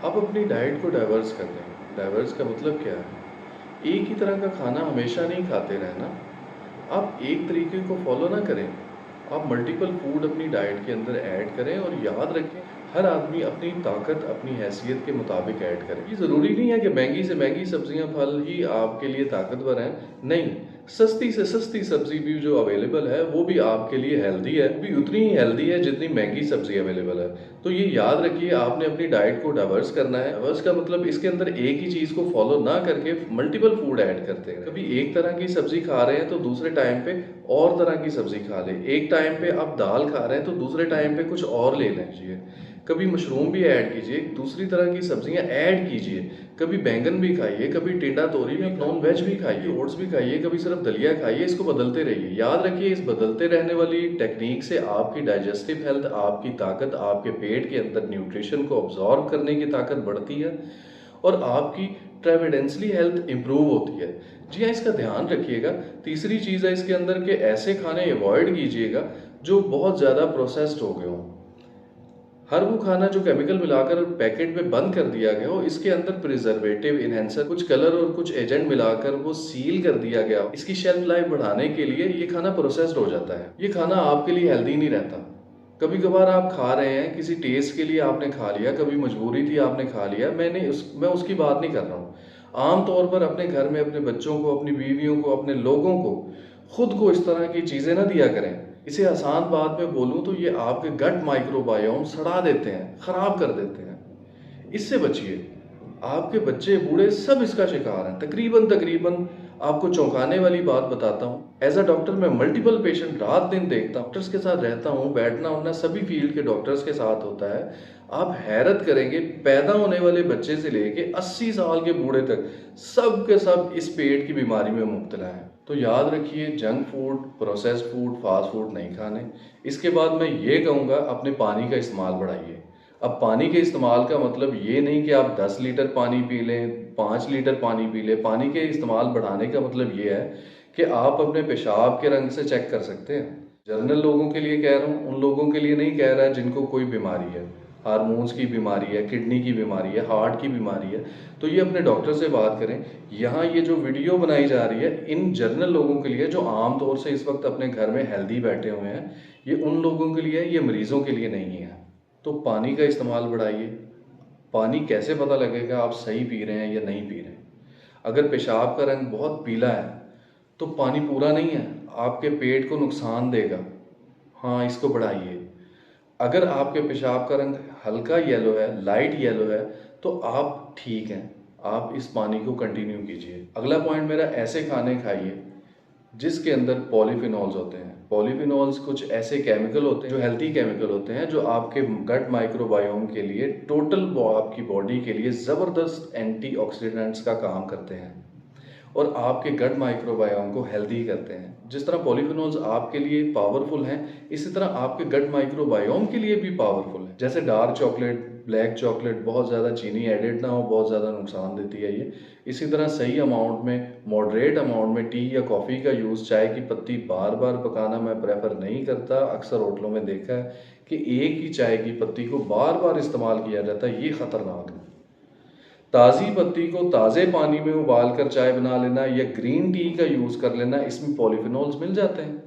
आप अपनी डाइट को डाइवर्स कर दें। डाइवर्स का मतलब क्या है? एक ही तरह का खाना हमेशा नहीं खाते रहना। आप एक तरीके को फ़ॉलो ना करें। आप मल्टीपल फूड अपनी डाइट के अंदर ऐड करें और याद रखें, हर आदमी अपनी ताकत, अपनी हैसियत के मुताबिक ऐड करे। ये ज़रूरी नहीं है कि महँगी से महँगी सब्ज़ियाँ, फल ही आपके लिए ताकतवर हैं। नहीं, सस्ती से सस्ती सब्ज़ी भी जो अवेलेबल है, वो भी आपके लिए हेल्दी है, भी उतनी ही हेल्दी है जितनी महँगी सब्ज़ी अवेलेबल है। तो ये याद रखिए, आपने अपनी डाइट को डाइवर्स करना है। डाइवर्स का मतलब इसके अंदर एक ही चीज़ को फ़ॉलो ना करके मल्टीपल फूड ऐड करते हैं। कभी एक तरह की सब्ज़ी खा रहे हैं तो दूसरे टाइम पे और तरह की सब्ज़ी खा लें। एक टाइम पे आप दाल खा रहे हैं तो दूसरे टाइम पे कुछ और ले लीजिए। कभी मशरूम भी ऐड कीजिए, दूसरी तरह की सब्ज़ियाँ ऐड कीजिए। कभी बैंगन भी खाइए, कभी टिंडा तोरी भी, नॉन वेज भी खाइए, ओट्स भी खाइए, कभी सिर्फ दलिया खाइए। इसको बदलते रहिए। याद रखिए, इस बदलते रहने वाली टेक्नीक से आपकी डाइजेस्टिव हेल्थ, आपकी ताकत, आपके पेट के अंदर न्यूट्रिशन को अब्ज़ॉर्ब करने की ताकत बढ़ती है और आपकी ट्रेविडेंसली हेल्थ इम्प्रूव होती है। जी हाँ, इसका ध्यान रखिएगा। तीसरी चीज़ है इसके अंदर कि ऐसे खाने अवॉइड कीजिएगा जो बहुत ज़्यादा प्रोसेस्ड हो गए हों। हर वो खाना जो केमिकल मिलाकर पैकेट में बंद कर दिया गया हो, इसके अंदर प्रिजर्वेटिव, इन्हेंसर, कुछ कलर और कुछ एजेंट मिलाकर वो सील कर दिया गया हो, इसकी शेल्फ लाइफ बढ़ाने के लिए ये खाना प्रोसेस्ड हो जाता है। ये खाना आपके लिए हेल्दी नहीं रहता। कभी कभार आप खा रहे हैं, किसी टेस्ट के लिए आपने खा लिया, कभी मजबूरी थी आपने खा लिया। मैं उसकी बात नहीं कर रहा हूँ। आम तौर पर अपने घर में अपने बच्चों को, अपनी बीवियों को, अपने लोगों को, खुद को इस तरह की चीज़ें ना दिया करें। इसे आसान बात में बोलूँ तो ये आपके गट माइक्रोबायोम सड़ा देते हैं, ख़राब कर देते हैं। इससे बचिए। आपके बच्चे बूढ़े सब इसका शिकार हैं। तकरीबन तकरीबन आपको चौंकाने वाली बात बताता हूँ। एज अ डॉक्टर मैं मल्टीपल पेशेंट रात दिन देखता हूँ, डॉक्टर्स के साथ रहता हूँ, बैठना उठना सभी फील्ड के डॉक्टर्स के साथ होता है। आप हैरत करेंगे, पैदा होने वाले बच्चे से लेके 80 साल के बूढ़े तक सब के सब इस पेट की बीमारी में मुब्तला हैं। तो याद रखिए, junk food, processed food, fast food नहीं खाने। इसके बाद मैं ये कहूँगा, अपने पानी का इस्तेमाल बढ़ाइए। अब पानी के इस्तेमाल का मतलब ये नहीं कि आप 10 लीटर पानी पी लें, 5 लीटर पानी पी लें। पानी के इस्तेमाल बढ़ाने का मतलब ये है कि आप अपने पेशाब के रंग से चेक कर सकते हैं। जनरल लोगों के लिए कह रहा हूँ, उन लोगों के लिए नहीं कह रहा है जिनको कोई बीमारी है, हार्मोन्स की बीमारी है, किडनी की बीमारी है, हार्ट की बीमारी है। तो ये अपने डॉक्टर से बात करें। यहाँ ये जो वीडियो बनाई जा रही है, इन जनरल लोगों के लिए जो आम तौर से इस वक्त अपने घर में हेल्दी बैठे हुए हैं, ये उन लोगों के लिए, ये मरीजों के लिए नहीं है। तो पानी का इस्तेमाल बढ़ाइए। पानी कैसे पता लगेगा आप सही पी रहे हैं या नहीं पी रहे हैं? अगर पेशाब का रंग बहुत पीला है तो पानी पूरा नहीं है, आपके पेट को नुकसान देगा। हाँ, इसको बढ़ाइए। अगर आपके पेशाब का रंग हल्का येलो है, लाइट येलो है, तो आप ठीक हैं। आप इस पानी को कंटिन्यू कीजिए। अगला पॉइंट मेरा, ऐसे खाने खाइए जिसके अंदर पॉलीफिनॉल्स होते हैं। पॉलीफिनॉल्स कुछ ऐसे केमिकल होते हैं जो हेल्थी केमिकल होते हैं, जो आपके गट माइक्रोबायोम के लिए, टोटल आपकी बॉडी के लिए ज़बरदस्त एंटीऑक्सीडेंट्स का काम करते हैं और आपके गट माइक्रोबायोम को हेल्दी करते हैं। जिस तरह पॉलीफिनॉल्स आपके लिए पावरफुल हैं, इसी तरह आपके गट माइक्रोबायोम के लिए भी पावरफुल है। जैसे डार्क चॉकलेट, ब्लैक चॉकलेट बहुत ज़्यादा चीनी एडेड ना हो, बहुत ज़्यादा नुकसान देती है ये। इसी तरह सही अमाउंट में, मॉडरेट अमाउंट में टी या कॉफ़ी का यूज़, चाय की पत्ती बार बार पकाना मैं प्रेफर नहीं करता। अक्सर होटलों में देखा है कि एक ही चाय की पत्ती को बार बार इस्तेमाल किया जाता है, ये ख़तरनाक है। ताज़ी पत्ती को ताज़े पानी में उबाल कर चाय बना लेना या ग्रीन टी का यूज़ कर लेना, इसमें पॉलीफिनॉल्स मिल जाते हैं।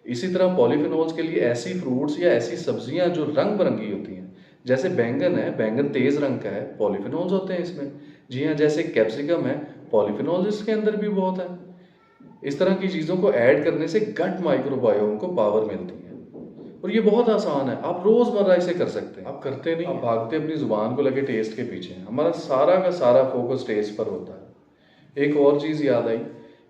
इसी तरह पॉलीफिनॉल्स के लिए ऐसी फ्रूट्स या ऐसी सब्जियां जो रंग बिरंगी होती हैं, जैसे बैंगन है, बैंगन तेज़ रंग का है, पॉलीफिनॉल्स होते हैं इसमें। जी हाँ, जैसे कैप्सिकम है, पॉलीफिनॉल्स इसके अंदर भी बहुत है। इस तरह की चीज़ों को ऐड करने से गट माइक्रोबायोम को पावर मिलती है और ये बहुत आसान है। आप रोज़मर्रा इसे कर सकते हैं। आप करते नहीं, आप भागते अपनी ज़ुबान को लगे टेस्ट के पीछे। हमारा सारा का सारा फोकस टेस्ट पर होता है। एक और चीज़ याद आई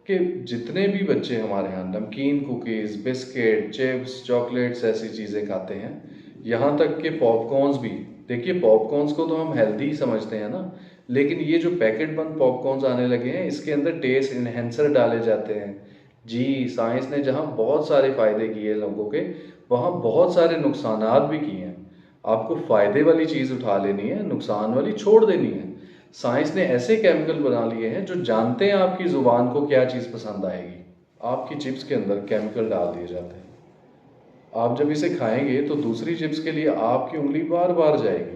कि जितने भी बच्चे हमारे यहाँ नमकीन, कुकीज़, बिस्किट, चिप्स, चॉकलेट्स ऐसी चीज़ें खाते हैं, यहाँ तक कि पॉपकॉर्न्स भी। देखिए, पॉपकॉर्न्स को तो हम हेल्दी समझते हैं ना, लेकिन ये जो पैकेट बंद पॉपकॉर्न्स आने लगे हैं, इसके अंदर टेस्ट इन्हेंसर डाले जाते हैं। जी, साइंस ने जहाँ बहुत सारे फ़ायदे किए लोगों के, वहाँ बहुत सारे नुकसानात भी किए हैं। आपको फ़ायदे वाली चीज़ उठा लेनी है, नुकसान वाली छोड़ देनी है। साइंस ने ऐसे केमिकल बना लिए हैं जो जानते हैं आपकी ज़ुबान को क्या चीज़ पसंद आएगी। आपकी चिप्स के अंदर केमिकल डाल दिए जाते हैं। आप जब इसे खाएंगे तो दूसरी चिप्स के लिए आपकी उंगली बार बार जाएगी।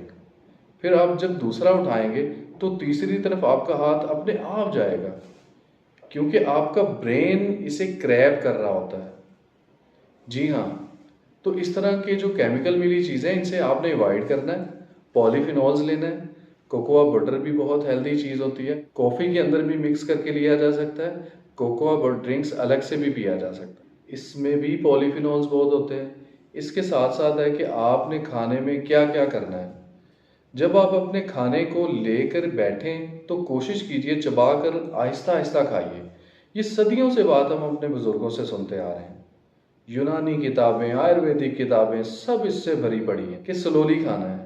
फिर आप जब दूसरा उठाएंगे तो तीसरी तरफ आपका हाथ अपने आप जाएगा, क्योंकि आपका ब्रेन इसे क्रैब कर रहा होता है। जी हाँ, तो इस तरह के जो केमिकल मिली चीज़ें इनसे आपने अवॉइड करना है। पॉलीफिनॉल्स लेना है। कोकोआ बटर भी बहुत हेल्दी चीज़ होती है, कॉफ़ी के अंदर भी मिक्स करके लिया जा सकता है। कोकोआ बटर ड्रिंक्स अलग से भी पिया जा सकता है, इसमें भी पॉलीफिनॉल्स बहुत होते हैं। इसके साथ साथ है कि आपने खाने में क्या क्या करना है। जब आप अपने खाने को लेकर बैठें तो कोशिश कीजिए चबाकर आहिस्ता आहिस्ता खाइए। ये सदियों से बात हम अपने बुज़ुर्गों से सुनते आ रहे हैं। यूनानी किताबें, आयुर्वेदिक किताबें सब इससे भरी पड़ी हैं कि स्लोली खाना है।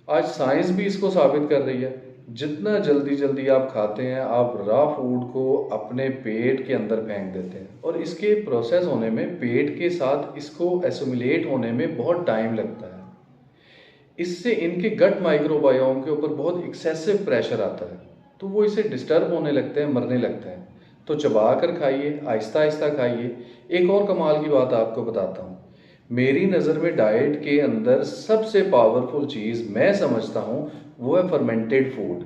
आज साइंस भी इसको साबित कर रही है। जितना जल्दी जल्दी आप खाते हैं, आप रॉ फूड को अपने पेट के अंदर फेंक देते हैं, और इसके प्रोसेस होने में, पेट के साथ इसको एसिमिलेट होने में बहुत टाइम लगता है। इससे इनके गट माइक्रोबायोम के ऊपर बहुत एक्सेसिव प्रेशर आता है, तो वो इसे डिस्टर्ब होने लगते हैं, मरने लगते हैं। तो चबा कर खाइए, आहिस्ता आहिस्ता खाइए। एक और कमाल की बात आपको बताता हूँ। मेरी नज़र में डाइट के अंदर सबसे पावरफुल चीज़ मैं समझता हूँ वो है फर्मेंटेड फूड।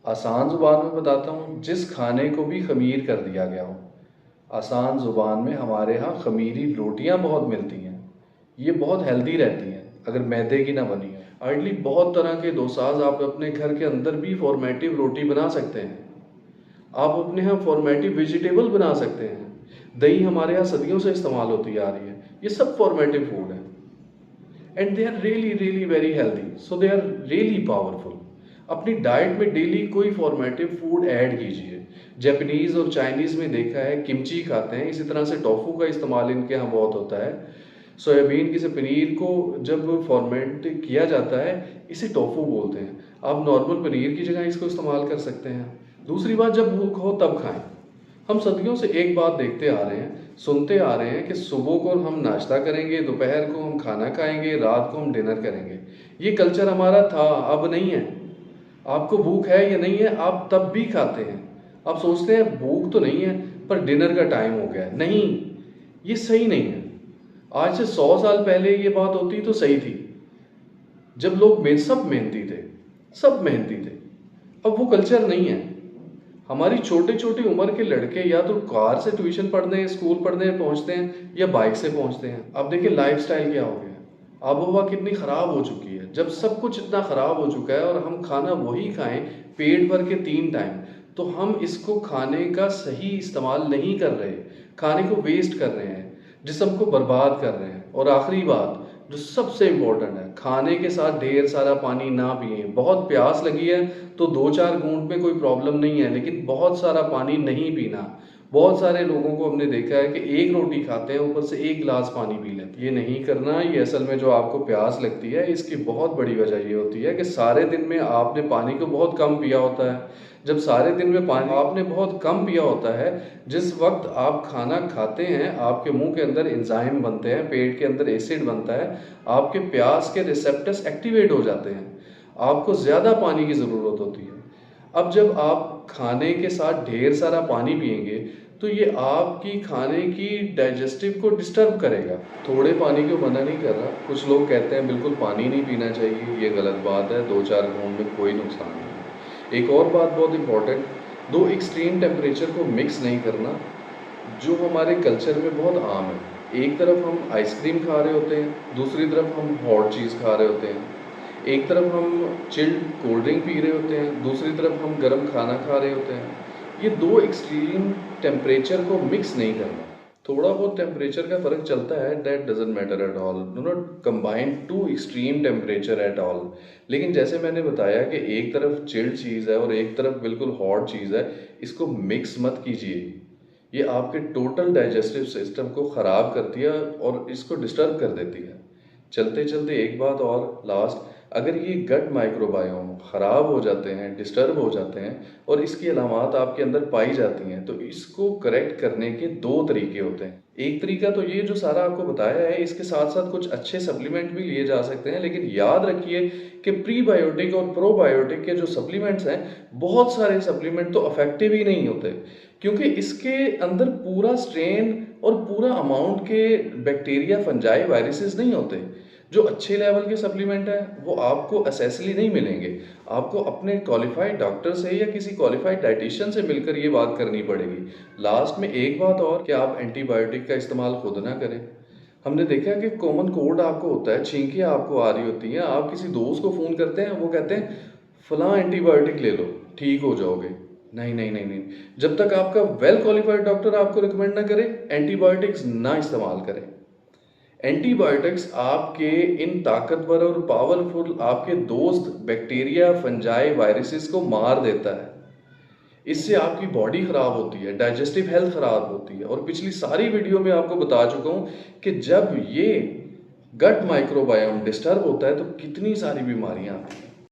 आसान ज़ुबान में बताता हूँ, जिस खाने को भी खमीर कर दिया गया हो। आसान ज़ुबान में हमारे यहाँ खमीरी रोटियाँ बहुत मिलती हैं। ये बहुत हेल्दी रहती हैं अगर मैदे की ना बनी है। आइडली बहुत तरह के डोसाज आप अपने घर के अंदर भी फॉर्मेटिव रोटी बना सकते हैं। आप अपने यहाँ फॉर्मेटिव वेजिटेबल बना सकते हैं। दही हमारे यहाँ सदियों से इस्तेमाल होती आ रही है। ये सब फॉर्मेटिव फूड है, and they are really really very healthy, so they are really powerful. अपनी डाइट में डेली कोई फॉर्मेटिव फूड ऐड कीजिए। जापानीज़ और चाइनीज़ में देखा है किमची खाते हैं, इसी तरह से टोफू का इस्तेमाल इनके यहाँ बहुत होता है। सोयाबीन के से पनीर को जब फॉर्मेट किया जाता है, इसे टोफू बोलते हैं। आप नॉर्मल पनीर की जगह इसको इस्तेमाल कर सकते हैं। दूसरी बात, जब भूख हो तब खाएं। हम सदियों से एक बात देखते आ रहे हैं, सुनते आ रहे हैं कि सुबह को हम नाश्ता करेंगे, दोपहर को हम खाना खाएंगे, रात को हम डिनर करेंगे। ये कल्चर हमारा था, अब नहीं है। आपको भूख है या नहीं है, आप तब भी खाते हैं। आप सोचते हैं भूख तो नहीं है पर डिनर का टाइम हो गया है। नहीं, ये सही नहीं है। आज से 100 साल पहले ये बात होती तो सही थी, जब लोग सब मेहनती थे, सब मेहनती थे। अब वो कल्चर नहीं है। हमारी छोटे छोटी उम्र के लड़के या तो कार से ट्यूशन पढ़ने, स्कूल पढ़ने पहुंचते हैं, या बाइक से पहुंचते हैं। अब देखिए लाइफस्टाइल क्या हो गया, आबोहवा कितनी ख़राब हो चुकी है। जब सब कुछ इतना ख़राब हो चुका है और हम खाना वही खाएं पेट भर के 3 टाइम, तो हम इसको खाने का सही इस्तेमाल नहीं कर रहे, खाने को वेस्ट कर रहे हैं, जिस्म को बर्बाद कर रहे हैं। और आखिरी बात जो सबसे इम्पोर्टेंट है, खाने के साथ ढेर सारा पानी ना पिए। बहुत प्यास लगी है तो 2-4 घूंट में कोई प्रॉब्लम नहीं है, लेकिन बहुत सारा पानी नहीं पीना। बहुत सारे लोगों को हमने देखा है कि एक रोटी खाते हैं, ऊपर से 1 गिलास पानी पी लेते हैं। ये नहीं करना। ये असल में जो आपको प्यास लगती है, इसकी बहुत बड़ी वजह ये होती है कि सारे दिन में आपने पानी को बहुत कम पिया होता है। जब सारे दिन में पानी आपने बहुत कम पिया होता है, जिस वक्त आप खाना खाते हैं, आपके मुंह के अंदर एंजाइम बनते हैं, पेट के अंदर एसिड बनता है, आपके प्यास के रिसेप्टर्स एक्टिवेट हो जाते हैं, आपको ज़्यादा पानी की ज़रूरत होती है। अब जब आप खाने के साथ ढेर सारा पानी पिएंगे तो ये आपकी खाने की डाइजेस्टिव को डिस्टर्ब करेगा। थोड़े पानी को मना नहीं कर रहा। कुछ लोग कहते हैं बिल्कुल पानी नहीं पीना चाहिए, ये गलत बात है। 2-4 घूंट में कोई नुकसान नहीं। एक और बात बहुत इम्पोर्टेंट, 2 एक्सट्रीम टेम्परेचर को मिक्स नहीं करना, जो हमारे कल्चर में बहुत आम है। एक तरफ हम आइसक्रीम खा रहे होते हैं, दूसरी तरफ हम हॉट चीज़ खा रहे होते हैं। एक तरफ हम चिल्ड कोल्ड ड्रिंक पी रहे होते हैं, दूसरी तरफ हम गर्म खाना खा रहे होते हैं। ये 2 एक्सट्रीम टेम्परेचर को मिक्स नहीं करना। थोड़ा बहुत टेम्परेचर का फ़र्क चलता है, that doesn't matter at all. Do not combine 2 extreme temperature at all. लेकिन जैसे मैंने बताया कि एक तरफ चिल्ड चीज़ है और एक तरफ बिल्कुल हॉट चीज़ है, इसको मिक्स मत कीजिए। ये आपके टोटल डाइजेस्टिव सिस्टम को ख़राब करती है और इसको डिस्टर्ब कर देती है। चलते चलते एक बात और लास्ट, अगर ये गट माइक्रोबायोम ख़राब हो जाते हैं, डिस्टर्ब हो जाते हैं और इसकी अलामात आपके अंदर पाई जाती हैं, तो इसको करेक्ट करने के 2 तरीके होते हैं। एक तरीका तो ये जो सारा आपको बताया है, इसके साथ साथ कुछ अच्छे सप्लीमेंट भी लिए जा सकते हैं। लेकिन याद रखिए कि प्रीबायोटिक और प्रोबायोटिक के जो सप्लीमेंट्स हैं, बहुत सारे सप्लीमेंट तो इफेक्टिव ही नहीं होते, क्योंकि इसके अंदर पूरा स्ट्रेन और पूरा अमाउंट के बैक्टीरिया, फंजाई, वायरसेस नहीं होते। जो अच्छे लेवल के सप्लीमेंट हैं वो आपको असेसली नहीं मिलेंगे, आपको अपने क्वालिफाइड डॉक्टर से या किसी क्वालिफाइड डाइटिशियन से मिलकर ये बात करनी पड़ेगी। लास्ट में एक बात और कि आप एंटीबायोटिक का इस्तेमाल खुद ना करें। हमने देखा है कि कॉमन कोल्ड आपको होता है, छींकें आपको आ रही होती हैं, आप किसी दोस्त को फ़ोन करते हैं, वो कहते हैं फलां एंटीबायोटिक ले लो ठीक हो जाओगे। नहीं नहीं नहीं नहीं, जब तक आपका वेल क्वालिफाइड डॉक्टर आपको रिकमेंड ना करे एंटीबायोटिक्स ना इस्तेमाल करें। एंटीबायोटिक्स आपके इन ताकतवर और पावरफुल आपके दोस्त बैक्टीरिया, फंजाई, वायरसेस को मार देता है। इससे आपकी बॉडी ख़राब होती है, डाइजेस्टिव हेल्थ ख़राब होती है। और पिछली सारी वीडियो में आपको बता चुका हूँ कि जब ये गट माइक्रोबायोम डिस्टर्ब होता है तो कितनी सारी बीमारियाँ आती हैं।